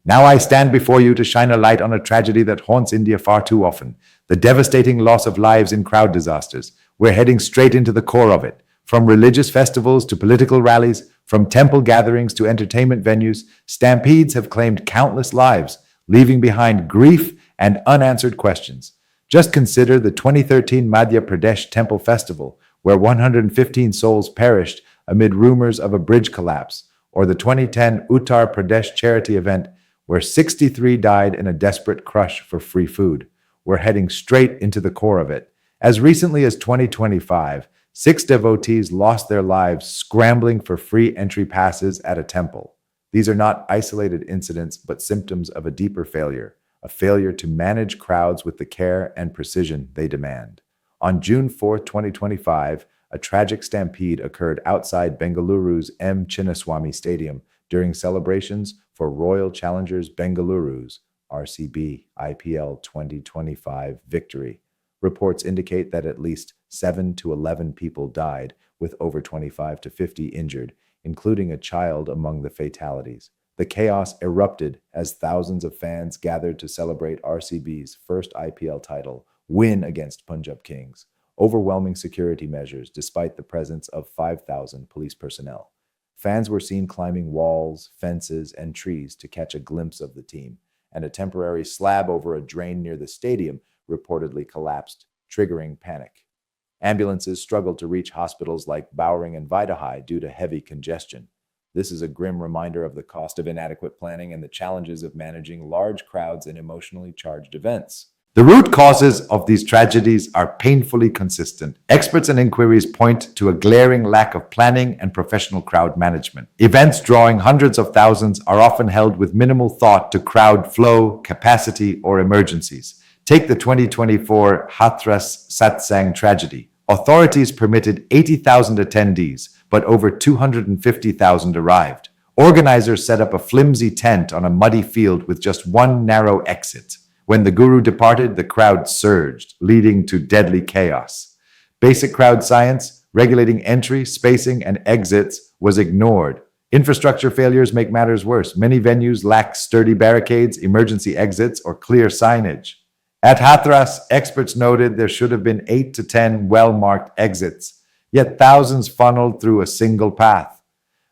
Now I stand before you to shine a light on a tragedy that haunts India far too often, the devastating loss of lives in crowd disasters. We're heading straight into the core of it. From religious festivals to political rallies, from temple gatherings to entertainment venues, stampedes have claimed countless lives, leaving behind grief and unanswered questions. Just consider the 2013 Madhya Pradesh Temple Festival, where 115 souls perished amid rumors of a bridge collapse, or the 2010 Uttar Pradesh charity event, where 63 died in a desperate crush for free food. We're heading straight into the core of it. As recently as 2025, 6 devotees lost their lives scrambling for free entry passes at a temple. These are not isolated incidents, but symptoms of a deeper failure, a failure to manage crowds with the care and precision they demand. On June 4, 2025, a tragic stampede occurred outside Bengaluru's M. Chinnaswamy Stadium during celebrations for Royal Challengers Bengaluru's RCB IPL 2025 victory. Reports indicate that at least 7 to 11 people died, with over 25 to 50 injured, including a child among the fatalities. The chaos erupted as thousands of fans gathered to celebrate RCB's first IPL title win against Punjab Kings. Overwhelming security measures despite the presence of 5,000 police personnel. Fans were seen climbing walls, fences, and trees to catch a glimpse of the team, and a temporary slab over a drain near the stadium reportedly collapsed, triggering panic. Ambulances struggled to reach hospitals like Bowring and Vaidahi due to heavy congestion. This is a grim reminder of the cost of inadequate planning and the challenges of managing large crowds in emotionally charged events. The root causes of these tragedies are painfully consistent. Experts and inquiries point to a glaring lack of planning and professional crowd management. Events drawing hundreds of thousands are often held with minimal thought to crowd flow, capacity, or emergencies. Take the 2024 Hathras Satsang tragedy. Authorities permitted 80,000 attendees, but over 250,000 arrived. Organizers set up a flimsy tent on a muddy field with just one narrow exit. When the guru departed, the crowd surged, leading to deadly chaos. Basic crowd science, regulating entry, spacing, and exits, was ignored. Infrastructure failures make matters worse. Many venues lack sturdy barricades, emergency exits, or clear signage. At Hathras, experts noted there should have been 8 to 10 well-marked exits, yet thousands funneled through a single path.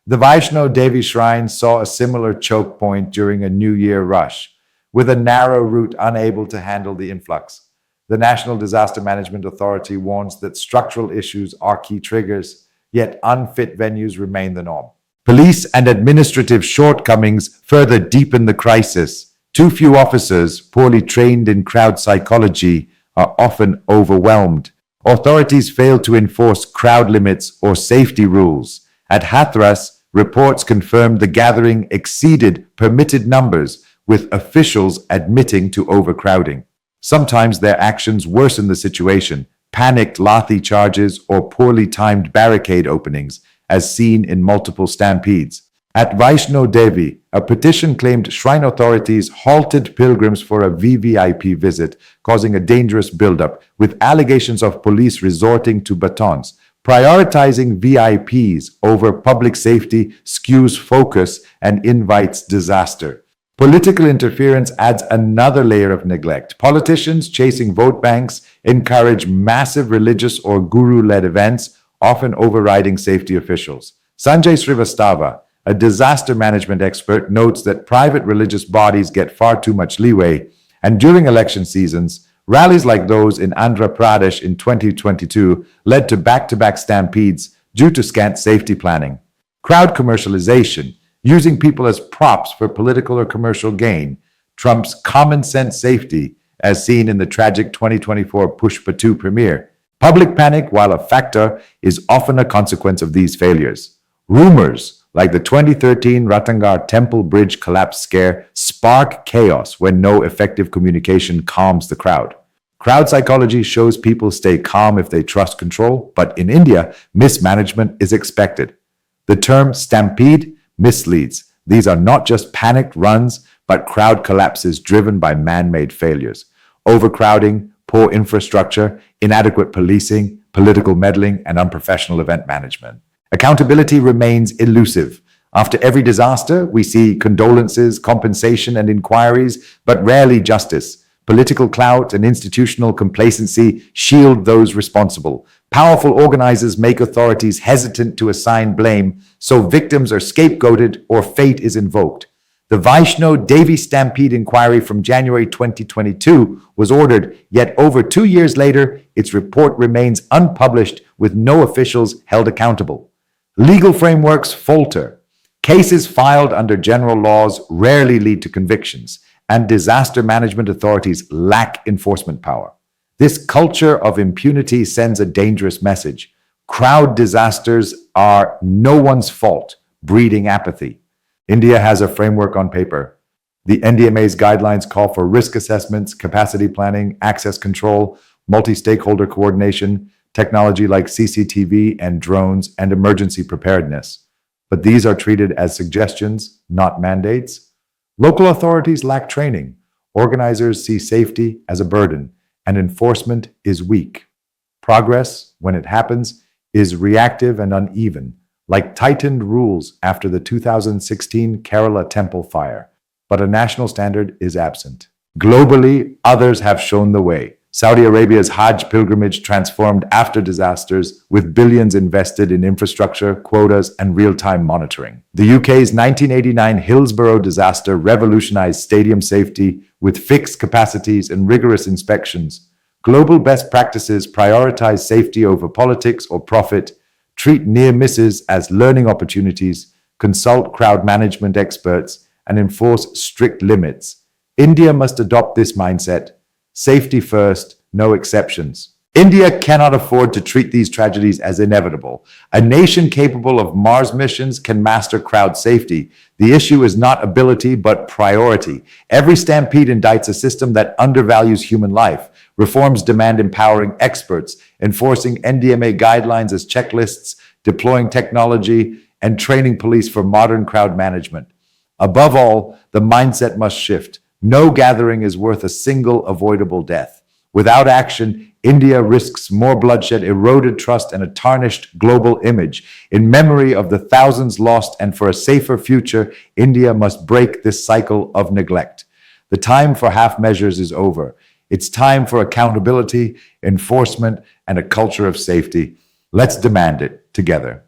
The Vaishno Devi Shrine saw a similar choke point during a New Year rush, with a narrow route unable to handle the influx. The National Disaster Management Authority warns that structural issues are key triggers, yet unfit venues remain the norm. Police and administrative shortcomings further deepen the crisis. Too few officers, poorly trained in crowd psychology, are often overwhelmed. Authorities fail to enforce crowd limits or safety rules. At Hathras, reports confirmed the gathering exceeded permitted numbers, with officials admitting to overcrowding. Sometimes their actions worsen the situation, panicked lathi charges or poorly timed barricade openings, as seen in multiple stampedes. At Vaishno Devi, a petition claimed shrine authorities halted pilgrims for a VVIP visit, causing a dangerous buildup, with allegations of police resorting to batons. Prioritizing VIPs over public safety skews focus and invites disaster. Political interference adds another layer of neglect. Politicians chasing vote banks encourage massive religious or guru-led events, often overriding safety officials. Sanjay Srivastava, a disaster management expert, notes that private religious bodies get far too much leeway, and during election seasons, rallies like those in Andhra Pradesh in 2022 led to back-to-back stampedes due to scant safety planning. Crowd commercialization, using people as props for political or commercial gain, trumps common sense safety, as seen in the tragic 2024 Pushpa 2 premiere. Public panic, while a factor, is often a consequence of these failures. Rumors, like the 2013 Ratangar Temple Bridge collapse scare, spark chaos when no effective communication calms the crowd. Crowd psychology shows people stay calm if they trust control, but in India, mismanagement is expected. The term stampede misleads. These are not just panicked runs, but crowd collapses driven by man-made failures. Overcrowding, poor infrastructure, inadequate policing, political meddling, and unprofessional event management. Accountability remains elusive. After every disaster, we see condolences, compensation, and inquiries, but rarely justice. Political clout and institutional complacency shield those responsible. Powerful organizers make authorities hesitant to assign blame, so victims are scapegoated or fate is invoked. The Vaishno Devi Stampede inquiry from January 2022 was ordered, yet over 2 years later, its report remains unpublished with no officials held accountable. Legal frameworks falter. Cases filed under general laws rarely lead to convictions, and disaster management authorities lack enforcement power. This culture of impunity sends a dangerous message. Crowd disasters are no one's fault, breeding apathy. India has a framework on paper. The NDMA's guidelines call for risk assessments, capacity planning, access control, multi-stakeholder coordination, technology like CCTV and drones, and emergency preparedness. But these are treated as suggestions, not mandates. Local authorities lack training. Organizers see safety as a burden, and enforcement is weak. Progress, when it happens, is reactive and uneven, like tightened rules after the 2016 Kerala temple fire. But a national standard is absent. Globally, others have shown the way. Saudi Arabia's Hajj pilgrimage transformed after disasters with billions invested in infrastructure, quotas, and real-time monitoring. The UK's 1989 Hillsborough disaster revolutionized stadium safety with fixed capacities and rigorous inspections. Global best practices prioritize safety over politics or profit, treat near misses as learning opportunities, consult crowd management experts, and enforce strict limits. India must adopt this mindset. Safety first, no exceptions. India cannot afford to treat these tragedies as inevitable. A nation capable of Mars missions can master crowd safety. The issue is not ability, but priority. Every stampede indicts a system that undervalues human life. Reforms demand empowering experts, enforcing NDMA guidelines as checklists, deploying technology, and training police for modern crowd management. Above all, the mindset must shift. No gathering is worth a single avoidable death. Without action, India risks more bloodshed, eroded trust, and a tarnished global image. In memory of the thousands lost and for a safer future, India must break this cycle of neglect. The time for half measures is over. It's time for accountability, enforcement, and a culture of safety. Let's demand it together.